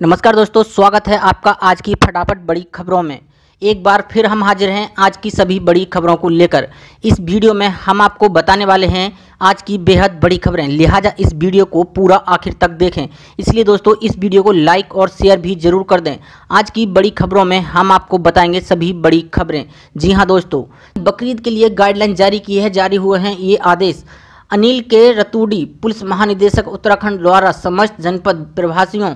नमस्कार दोस्तों, स्वागत है आपका आज की फटाफट बड़ी खबरों में। एक बार फिर हम हाजिर हैं आज की सभी बड़ी खबरों को लेकर। इस वीडियो में हम आपको बताने वाले हैं आज की बेहद बड़ी खबरें, लिहाजा इस वीडियो को पूरा आखिर तक देखें। इसलिए दोस्तों इस वीडियो को लाइक और शेयर भी जरूर कर दें। आज की बड़ी खबरों में हम आपको बताएंगे सभी बड़ी खबरें। जी हाँ दोस्तों, बकरीद के लिए गाइडलाइन जारी हुए हैं ये आदेश। अनिल के रतूड़ी, पुलिस महानिदेशक उत्तराखंड द्वारा समस्त जनपद प्रभासियों,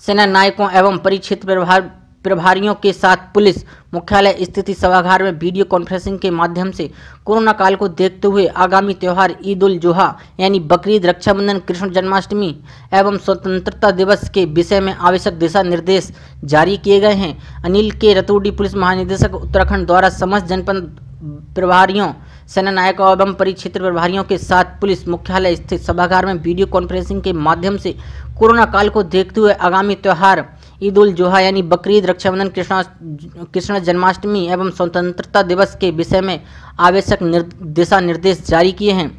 सेना नायकों एवं परिक्षेत्र प्रभारियों के साथ पुलिस मुख्यालय स्थित सभागार में वीडियो कॉन्फ्रेंसिंग के माध्यम से कोरोना काल को देखते हुए आगामी त्यौहार ईद उल जुहा यानी बकरीद, रक्षाबंधन, कृष्ण जन्माष्टमी एवं स्वतंत्रता दिवस के विषय में आवश्यक दिशा निर्देश जारी किए गए हैं। अनिल के रतूड़ी, पुलिस महानिदेशक उत्तराखंड द्वारा समस्त जनपद प्रभारियों, सेना नायकों एवं परिक्षेत्र प्रभारियों के साथ पुलिस मुख्यालय स्थित सभागार में वीडियो कॉन्फ्रेंसिंग के माध्यम से कोरोना काल को देखते हुए आगामी त्यौहार ईद उल जुहा यानी बकरीद, रक्षाबंधन, कृष्ण जन्माष्टमी एवं स्वतंत्रता दिवस के विषय में आवश्यक दिशा निर्देश जारी किए हैं।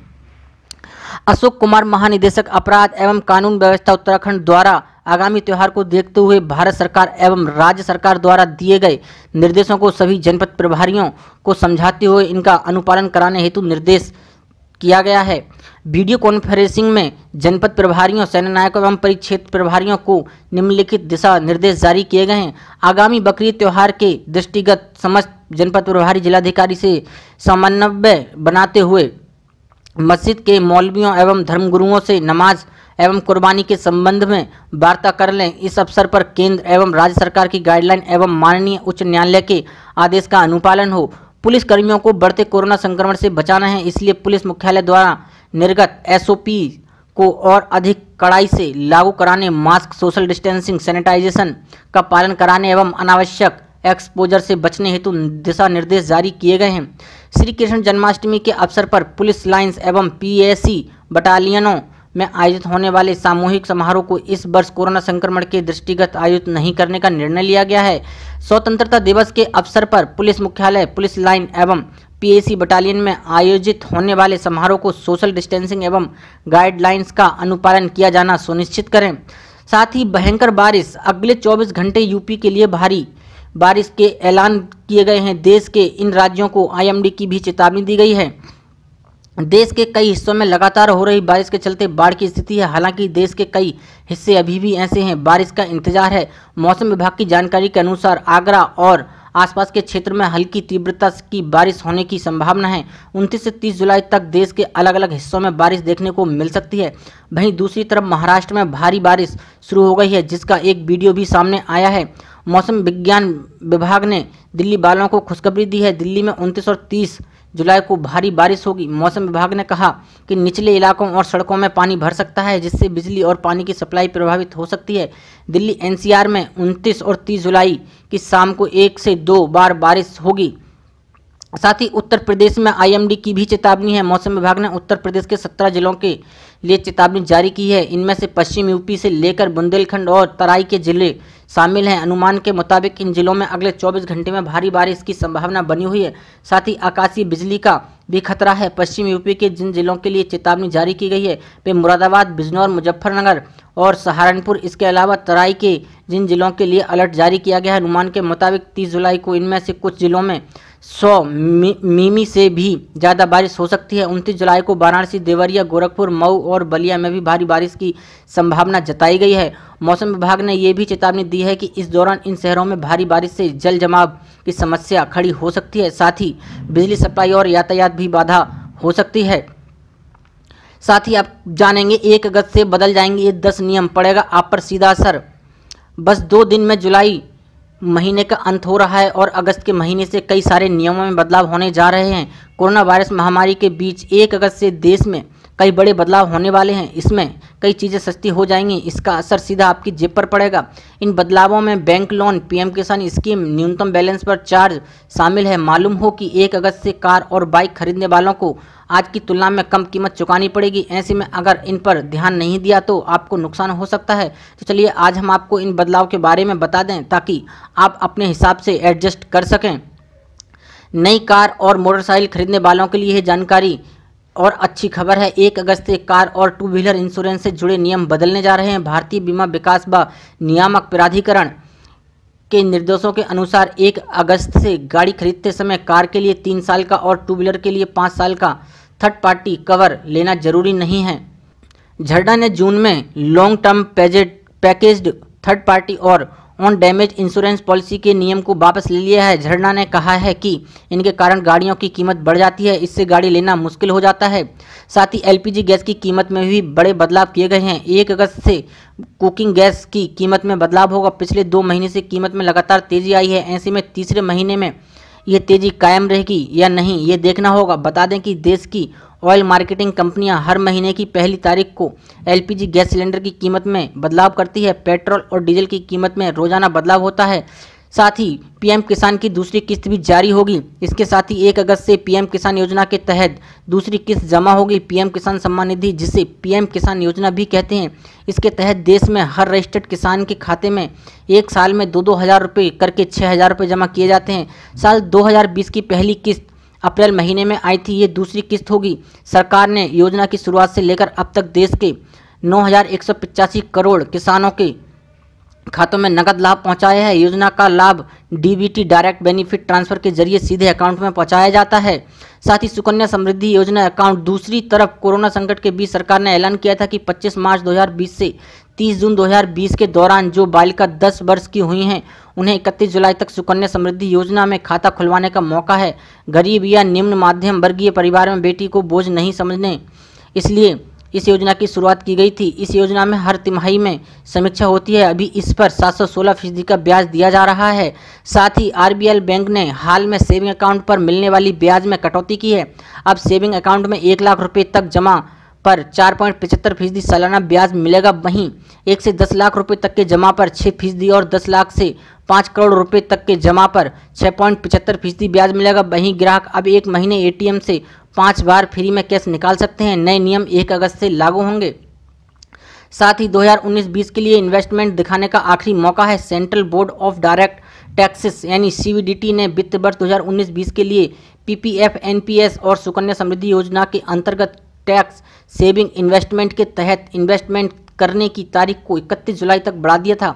अशोक कुमार, महानिदेशक अपराध एवं कानून व्यवस्था उत्तराखंड द्वारा आगामी त्यौहार को देखते हुए भारत सरकार एवं राज्य सरकार द्वारा दिए गए निर्देशों को सभी जनपद प्रभारियों को समझाते हुए इनका अनुपालन कराने हेतु निर्देश किया गया है। वीडियो कॉन्फ्रेंसिंग में जनपद प्रभारियों, सेना नायकों एवं परिक्षेत्र प्रभारियों को निम्नलिखित दिशा निर्देश जारी किए गए हैं। आगामी बकरीद त्यौहार के दृष्टिगत समस्त जनपद प्रभारी जिलाधिकारी से समन्वय बनाते हुए मस्जिद के मौलवियों एवं धर्मगुरुओं से नमाज एवं कुर्बानी के संबंध में वार्ता कर लें। इस अवसर पर केंद्र एवं राज्य सरकार की गाइडलाइन एवं माननीय उच्च न्यायालय के आदेश का अनुपालन हो। पुलिस कर्मियों को बढ़ते कोरोना संक्रमण से बचाना है, इसलिए पुलिस मुख्यालय द्वारा निर्गत एसओपी को और अधिक कड़ाई से लागू कराने, मास्क, सोशल डिस्टेंसिंग, सैनिटाइजेशन का पालन कराने एवं अनावश्यक एक्सपोजर से बचने हेतु दिशा निर्देश जारी किए गए हैं। श्री कृष्ण जन्माष्टमी के अवसर पर पुलिस लाइन्स एवं पीएसी बटालियनों में आयोजित होने वाले सामूहिक समारोह को इस वर्ष कोरोना संक्रमण के दृष्टिगत आयोजित नहीं करने का निर्णय लिया गया है। स्वतंत्रता दिवस के अवसर पर पुलिस मुख्यालय, पुलिस लाइन एवं पीएसी बटालियन में आयोजित होने वाले समारोह को सोशल डिस्टेंसिंग एवं गाइडलाइंस का अनुपालन किया जाना सुनिश्चित करें। साथ ही भयंकर बारिश, अगले 24 घंटे यूपी के लिए भारी बारिश के ऐलान किए गए हैं। देश के इन राज्यों को आईएमडी की भी चेतावनी दी गई है। देश के कई हिस्सों में लगातार हो रही बारिश के चलते बाढ़ की स्थिति है। हालांकि देश के कई हिस्से अभी भी ऐसे हैं बारिश का इंतजार है। मौसम विभाग की जानकारी के अनुसार आगरा और आसपास के क्षेत्र में हल्की तीव्रता की बारिश होने की संभावना है। 29 से 30 जुलाई तक देश के अलग अलग हिस्सों में बारिश देखने को मिल सकती है। वहीं दूसरी तरफ महाराष्ट्र में भारी बारिश शुरू हो गई है, जिसका एक वीडियो भी सामने आया है। मौसम विज्ञान विभाग ने दिल्ली वालों को खुशखबरी दी है। दिल्ली में 29 और 30 जुलाई को भारी बारिश होगी। मौसम विभाग ने कहा कि निचले इलाकों और सड़कों में पानी भर सकता है, जिससे बिजली और पानी की सप्लाई प्रभावित हो सकती है। दिल्ली एनसीआर में 29 और 30 जुलाई की शाम को 1 से 2 बार बारिश होगी। साथ ही उत्तर प्रदेश में आईएमडी की भी चेतावनी है। मौसम विभाग ने उत्तर प्रदेश के 17 जिलों के लिए चेतावनी जारी की है। इनमें से पश्चिम यूपी से लेकर बुंदेलखंड और तराई के जिले शामिल हैं। अनुमान के मुताबिक इन जिलों में अगले 24 घंटे में भारी बारिश की संभावना बनी हुई है। साथ ही आकाशीय बिजली का भी खतरा है। पश्चिम यूपी के जिन जिलों के लिए चेतावनी जारी की गई है वे मुरादाबाद, बिजनौर, मुजफ्फरनगर और सहारनपुर। इसके अलावा तराई के जिन जिलों के लिए अलर्ट जारी किया गया है, अनुमान के मुताबिक 30 जुलाई को इनमें से कुछ जिलों में 100 मिमी से भी ज़्यादा बारिश हो सकती है। 29 जुलाई को वाराणसी, देवरिया, गोरखपुर, मऊ और बलिया में भी भारी बारिश की संभावना जताई गई है। मौसम विभाग ने यह भी चेतावनी दी है कि इस दौरान इन शहरों में भारी बारिश से जल जमाव की समस्या खड़ी हो सकती है। साथ ही बिजली सप्लाई और यातायात भी बाधा हो सकती है। साथ ही आप जानेंगे 1 अगस्त से बदल जाएंगे ये 10 नियम, पड़ेगा आप पर सीधा असर। बस 2 दिन में जुलाई महीने का अंत हो रहा है और अगस्त के महीने से कई सारे नियमों में बदलाव होने जा रहे हैं। कोरोना वायरस महामारी के बीच 1 अगस्त से देश में कई बड़े बदलाव होने वाले हैं। इसमें कई चीज़ें सस्ती हो जाएंगी। इसका असर सीधा आपकी जेब पर पड़ेगा। इन बदलावों में बैंक लोन, पीएम किसान स्कीम, न्यूनतम बैलेंस पर चार्ज शामिल है। मालूम हो कि 1 अगस्त से कार और बाइक खरीदने वालों को आज की तुलना में कम कीमत चुकानी पड़ेगी। ऐसे में अगर इन पर ध्यान नहीं दिया तो आपको नुकसान हो सकता है। तो चलिए आज हम आपको इन बदलाव के बारे में बता दें ताकि आप अपने हिसाब से एडजस्ट कर सकें। नई कार और मोटरसाइकिल खरीदने वालों के लिए जानकारी और अच्छी खबर है, 1 अगस्त से कार और टू व्हीलर इंश्योरेंस से जुड़े नियम बदलने जा रहे हैं। भारतीय बीमा विकास व नियामक प्राधिकरण के निर्देशों के अनुसार 1 अगस्त से गाड़ी खरीदते समय कार के लिए 3 साल का और टू व्हीलर के लिए 5 साल का थर्ड पार्टी कवर लेना जरूरी नहीं है। झरना ने जून में long term packaged third party और ऑन डैमेज इंश्योरेंस पॉलिसी के नियम को वापस ले लिया है। झरना ने कहा है कि इनके कारण गाड़ियों की कीमत बढ़ जाती है, इससे गाड़ी लेना मुश्किल हो जाता है। साथ ही एलपीजी गैस की कीमत में भी बड़े बदलाव किए गए हैं। 1 अगस्त से कुकिंग गैस की कीमत में बदलाव होगा। पिछले 2 महीने से कीमत में लगातार तेजी आई है। ऐसे में तीसरे महीने में ये तेजी कायम रहेगी या नहीं, ये देखना होगा। बता दें कि देश की ऑयल मार्केटिंग कंपनियां हर महीने की पहली तारीख को एलपीजी गैस सिलेंडर की कीमत में बदलाव करती है। पेट्रोल और डीजल की कीमत में रोजाना बदलाव होता है। साथ ही पीएम किसान की दूसरी किस्त भी जारी होगी। इसके साथ ही 1 अगस्त से पीएम किसान योजना के तहत दूसरी किस्त जमा होगी। पीएम किसान सम्मान निधि, जिसे पीएम किसान योजना भी कहते हैं, इसके तहत देश में हर रजिस्टर्ड किसान के खाते में 1 साल में 2-2 हज़ार रुपये करके 6 हज़ार रुपये जमा किए जाते हैं। साल 2020 की पहली किस्त अप्रैल महीने में आई थी, ये दूसरी किस्त होगी। सरकार ने योजना की शुरुआत से लेकर अब तक देश के 9,185 करोड़ किसानों के खातों में नकद लाभ पहुंचाया है। योजना का लाभ डीबीटी डायरेक्ट बेनिफिट ट्रांसफर के जरिए सीधे अकाउंट में पहुंचाया जाता है। साथ ही सुकन्या समृद्धि योजना अकाउंट। दूसरी तरफ कोरोना संकट के बीच सरकार ने ऐलान किया था कि 25 मार्च 2020 से 30 जून 2020 के दौरान जो बालिका 10 वर्ष की हुई हैं, उन्हें 31 जुलाई तक सुकन्या समृद्धि योजना में खाता खुलवाने का मौका है। गरीब या निम्न मध्यम वर्गीय परिवार में बेटी को बोझ नहीं समझने, इसलिए इस योजना की शुरुआत की गई थी। इस योजना में हर तिमाही में समीक्षा होती है। अभी इस पर 716% का ब्याज दिया जा रहा है। साथ ही आरबीएल बैंक ने हाल में सेविंग अकाउंट पर मिलने वाली ब्याज में कटौती की है। अब सेविंग अकाउंट में 1 लाख रुपये तक जमा पर 4.75% सालाना ब्याज मिलेगा। वहीं 1 से 10 लाख रुपए तक के जमा पर 6% और 10 लाख से 5 करोड़ रुपए तक के जमा पर 6.75% ब्याज मिलेगा। वहीं ग्राहक अब 1 महीने एटीएम से 5 बार फ्री में कैश निकाल सकते हैं। नए नियम 1 अगस्त से लागू होंगे। साथ ही 2019-20 के लिए इन्वेस्टमेंट दिखाने का आखिरी मौका है। Central board of direct taxes यानी सीबीडीटी ने वित्त वर्ष 2019-20 के लिए पीपीएफ, एनपीएस और सुकन्या समृद्धि योजना के अंतर्गत टैक्स सेविंग इन्वेस्टमेंट के तहत इन्वेस्टमेंट करने की तारीख को 31 जुलाई तक बढ़ा दिया था।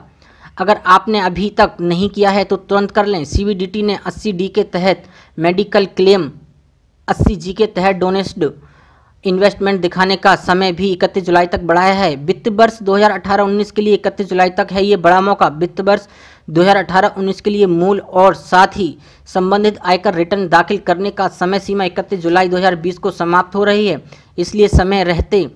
अगर आपने अभी तक नहीं किया है तो तुरंत कर लें। सीबीडीटी ने 80D के तहत मेडिकल क्लेम, 80G के तहत डोनेस्ड इन्वेस्टमेंट दिखाने का समय भी 31 जुलाई तक बढ़ाया है। वित्त वर्ष 2018-19 के लिए 31 जुलाई तक है ये बड़ा मौका। वित्त वर्ष 2018-19 के लिए मूल और साथ ही संबंधित आयकर रिटर्न दाखिल करने का समय सीमा 31 जुलाई 2020 को समाप्त हो रही है, इसलिए समय रहते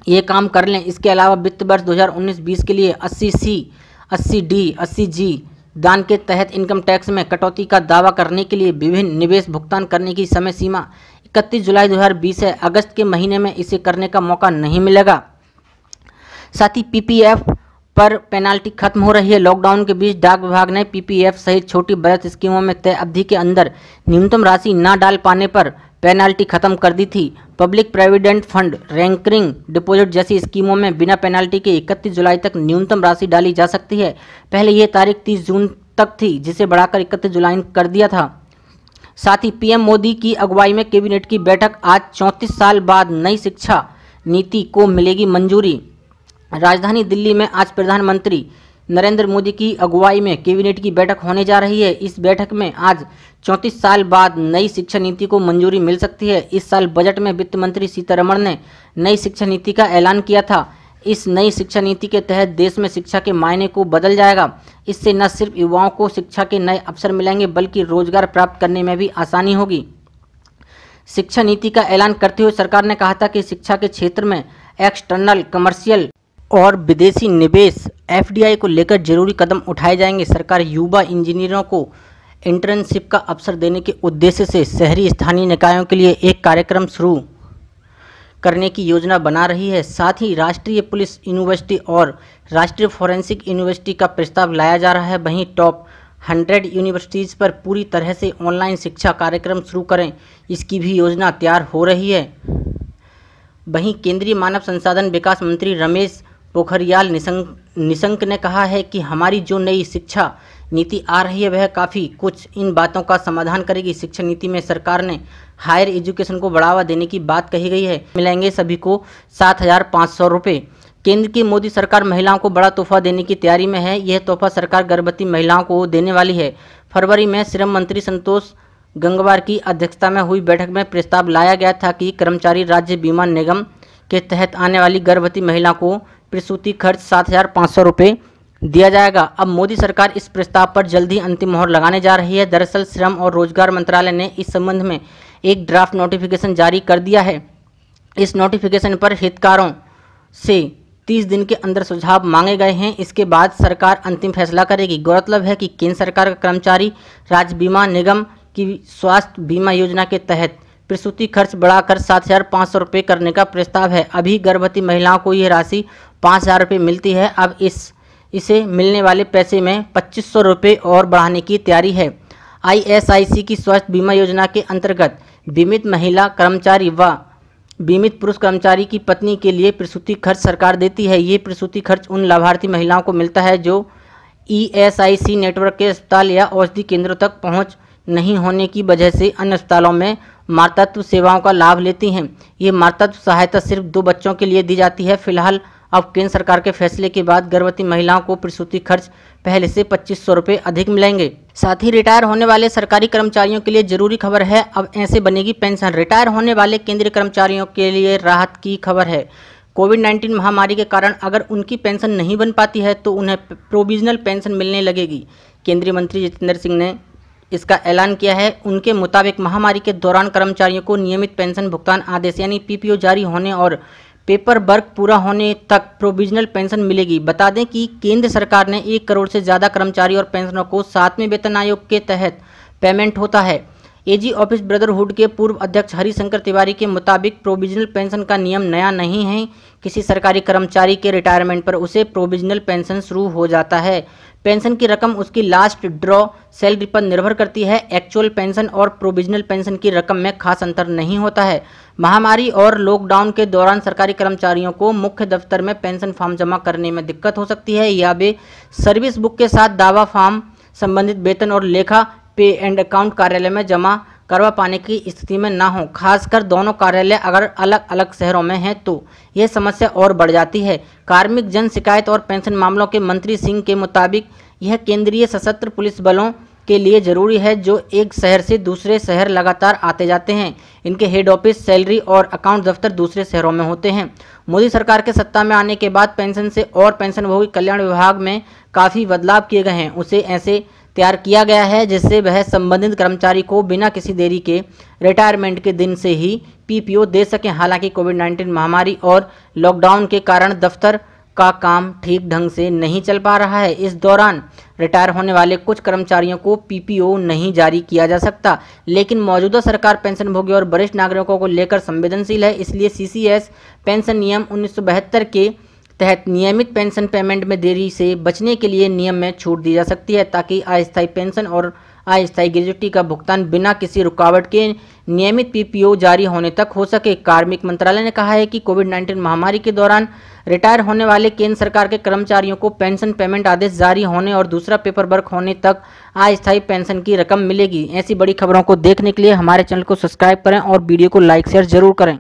ये काम कर लें। इसके अलावा वित्त वर्ष 2019-20 के लिए 80C, 80D, 80G दान के तहत इनकम टैक्स में कटौती का दावा करने के लिए विभिन्न निवेश भुगतान करने की समय सीमा 31 जुलाई 2020 है। अगस्त के महीने में इसे करने का मौका नहीं मिलेगा। साथ ही पीपीएफ पर पेनाल्टी खत्म हो रही है। लॉकडाउन के बीच डाक विभाग ने पीपीएफ सहित छोटी बचत स्कीमों में तय अवधि के अंदर न्यूनतम राशि न डाल पाने पर पेनाल्टी खत्म कर दी थी। पब्लिक प्रोविडेंट फंड, रैंकरिंग डिपॉजिट जैसी स्कीमों में बिना पेनाल्टी के 31 जुलाई तक न्यूनतम राशि डाली जा सकती है। पहले यह तारीख 30 जून तक थी, जिसे बढ़ाकर 31 जुलाई कर दिया था। साथ ही पीएम मोदी की अगुवाई में कैबिनेट की बैठक। आज 34 साल बाद नई शिक्षा नीति को मिलेगी मंजूरी। राजधानी दिल्ली में आज प्रधानमंत्री नरेंद्र मोदी की अगुवाई में कैबिनेट की बैठक होने जा रही है। इस बैठक में आज 34 साल बाद नई शिक्षा नीति को मंजूरी मिल सकती है। इस साल बजट में वित्त मंत्री सीतारमण ने नई शिक्षा नीति का ऐलान किया था। इस नई शिक्षा नीति के तहत देश में शिक्षा के मायने को बदल जाएगा। इससे न सिर्फ युवाओं को शिक्षा के नए अवसर मिलेंगे, बल्कि रोजगार प्राप्त करने में भी आसानी होगी। शिक्षा नीति का ऐलान करते हुए सरकार ने कहा था कि शिक्षा के क्षेत्र में एक्सटर्नल, कमर्शियल और विदेशी निवेश एफडीआई को लेकर जरूरी कदम उठाए जाएंगे। सरकार युवा इंजीनियरों को इंटर्नशिप का अवसर देने के उद्देश्य से शहरी स्थानीय निकायों के लिए एक कार्यक्रम शुरू करने की योजना बना रही है। साथ ही राष्ट्रीय पुलिस यूनिवर्सिटी और राष्ट्रीय फॉरेंसिक यूनिवर्सिटी का प्रस्ताव लाया जा रहा है। वहीं टॉप 100 यूनिवर्सिटीज़ पर पूरी तरह से ऑनलाइन शिक्षा कार्यक्रम शुरू करें, इसकी भी योजना तैयार हो रही है। वहीं केंद्रीय मानव संसाधन विकास मंत्री रमेश पोखरियाल निशंक ने कहा है कि हमारी जो नई शिक्षा नीति आ रही है वह काफ़ी कुछ इन बातों का समाधान करेगी। शिक्षा नीति में सरकार ने हायर एजुकेशन को बढ़ावा देने की बात कही गई है। मिलेंगे सभी को 7,500 रुपये। केंद्र की मोदी सरकार महिलाओं को बड़ा तोहफा देने की तैयारी में है। यह तोहफा सरकार गर्भवती महिलाओं को देने वाली है। फरवरी में श्रम मंत्री संतोष गंगवार की अध्यक्षता में हुई बैठक में प्रस्ताव लाया गया था कि कर्मचारी राज्य बीमा निगम के तहत आने वाली गर्भवती महिला को प्रसूति खर्च 7,500 रुपये दिया जाएगा। अब मोदी सरकार इस प्रस्ताव पर जल्द ही अंतिम मोहर लगाने जा रही है। दरअसल श्रम और रोजगार मंत्रालय ने इस संबंध में एक ड्राफ्ट नोटिफिकेशन जारी कर दिया है। इस नोटिफिकेशन पर हितधारकों से 30 दिन के अंदर सुझाव मांगे गए हैं। इसके बाद सरकार अंतिम फैसला करेगी। गौरतलब है कि केंद्र सरकार का कर्मचारी राज्य बीमा निगम की स्वास्थ्य बीमा योजना के तहत प्रसूति खर्च बढ़ाकर 7,500 रुपये करने का प्रस्ताव है। अभी गर्भवती महिलाओं को यह राशि 5,000 रुपये मिलती है। अब इसे मिलने वाले पैसे में 2,500 रुपये और बढ़ाने की तैयारी है। ISIC की स्वास्थ्य बीमा योजना के अंतर्गत बीमित महिला कर्मचारी व बीमित पुरुष कर्मचारी की पत्नी के लिए प्रसूति खर्च सरकार देती है। ये प्रसूति खर्च उन लाभार्थी महिलाओं को मिलता है जो ESIC नेटवर्क के अस्पताल या औषधि केंद्रों तक पहुंच नहीं होने की वजह से अन्य अस्पतालों में मातृत्व सेवाओं का लाभ लेती हैं। ये मातृत्व सहायता सिर्फ 2 बच्चों के लिए दी जाती है। फिलहाल अब केंद्र सरकार के फैसले के बाद गर्भवती महिलाओं को प्रसूति खर्च पहले से 2,500 रुपये अधिक मिलेंगे। साथ ही रिटायर होने वाले सरकारी कर्मचारियों के लिए जरूरी खबर है, अब ऐसे बनेगी पेंशन। रिटायर होने वाले केंद्रीय कर्मचारियों के लिए राहत की खबर है। कोविड-19 महामारी के कारण अगर उनकी पेंशन नहीं बन पाती है तो उन्हें प्रोविजनल पेंशन मिलने लगेगी। केंद्रीय मंत्री जितेंद्र सिंह ने इसका ऐलान किया है। उनके मुताबिक महामारी के दौरान कर्मचारियों को नियमित पेंशन भुगतान आदेश यानी PPO जारी होने और पेपर वर्क पूरा होने तक प्रोविजनल पेंशन मिलेगी। बता दें कि केंद्र सरकार ने 1 करोड़ से ज़्यादा कर्मचारी और पेंशनरों को 7वें वेतन आयोग के तहत पेमेंट होता है। AG ऑफिस ब्रदरहुड के पूर्व अध्यक्ष हरिशंकर तिवारी के मुताबिक प्रोविजनल पेंशन का नियम नया नहीं है। किसी सरकारी कर्मचारी के रिटायरमेंट पर उसे प्रोविजनल पेंशन शुरू हो जाता है। पेंशन की रकम उसकी लास्ट ड्रॉ सैलरी पर निर्भर करती है। एक्चुअल पेंशन और प्रोविजनल पेंशन की रकम में खास अंतर नहीं होता है। महामारी और लॉकडाउन के दौरान सरकारी कर्मचारियों को मुख्य दफ्तर में पेंशन फॉर्म जमा करने में दिक्कत हो सकती है या वे सर्विस बुक के साथ दावा फॉर्म संबंधित वेतन और लेखा पे एंड अकाउंट कार्यालय में जमा करवा पाने की स्थिति में ना हो। खासकर दोनों कार्यालय अगर अलग अलग शहरों में हैं तो यह समस्या और बढ़ जाती है। कार्मिक जन शिकायत और पेंशन मामलों के मंत्री सिंह के मुताबिक यह केंद्रीय सशस्त्र पुलिस बलों के लिए जरूरी है जो एक शहर से दूसरे शहर लगातार आते जाते हैं। इनके हेड ऑफिस, सैलरी और अकाउंट दफ्तर दूसरे शहरों में होते हैं। मोदी सरकार के सत्ता में आने के बाद पेंशन से और पेंशनभोगी कल्याण विभाग में काफ़ी बदलाव किए गए हैं। उसे ऐसे तैयार किया गया है जिससे वह संबंधित कर्मचारी को बिना किसी देरी के रिटायरमेंट के दिन से ही PPO दे सकें। हालांकि कोविड-19 महामारी और लॉकडाउन के कारण दफ्तर का काम ठीक ढंग से नहीं चल पा रहा है। इस दौरान रिटायर होने वाले कुछ कर्मचारियों को PPO नहीं जारी किया जा सकता। लेकिन मौजूदा सरकार पेंशनभोगी और वरिष्ठ नागरिकों को लेकर संवेदनशील है। इसलिए CCS पेंशन नियम 1972 के तहत नियमित पेंशन पेमेंट में देरी से बचने के लिए नियम में छूट दी जा सकती है ताकि अस्थायी पेंशन और अस्थायी ग्रेच्युटी का भुगतान बिना किसी रुकावट के नियमित PPO जारी होने तक हो सके। कार्मिक मंत्रालय ने कहा है कि कोविड-19 महामारी के दौरान रिटायर होने वाले केंद्र सरकार के कर्मचारियों को पेंशन पेमेंट आदेश जारी होने और दूसरा पेपर वर्क होने तक अस्थायी पेंशन की रकम मिलेगी। ऐसी बड़ी खबरों को देखने के लिए हमारे चैनल को सब्सक्राइब करें और वीडियो को लाइक शेयर जरूर करें।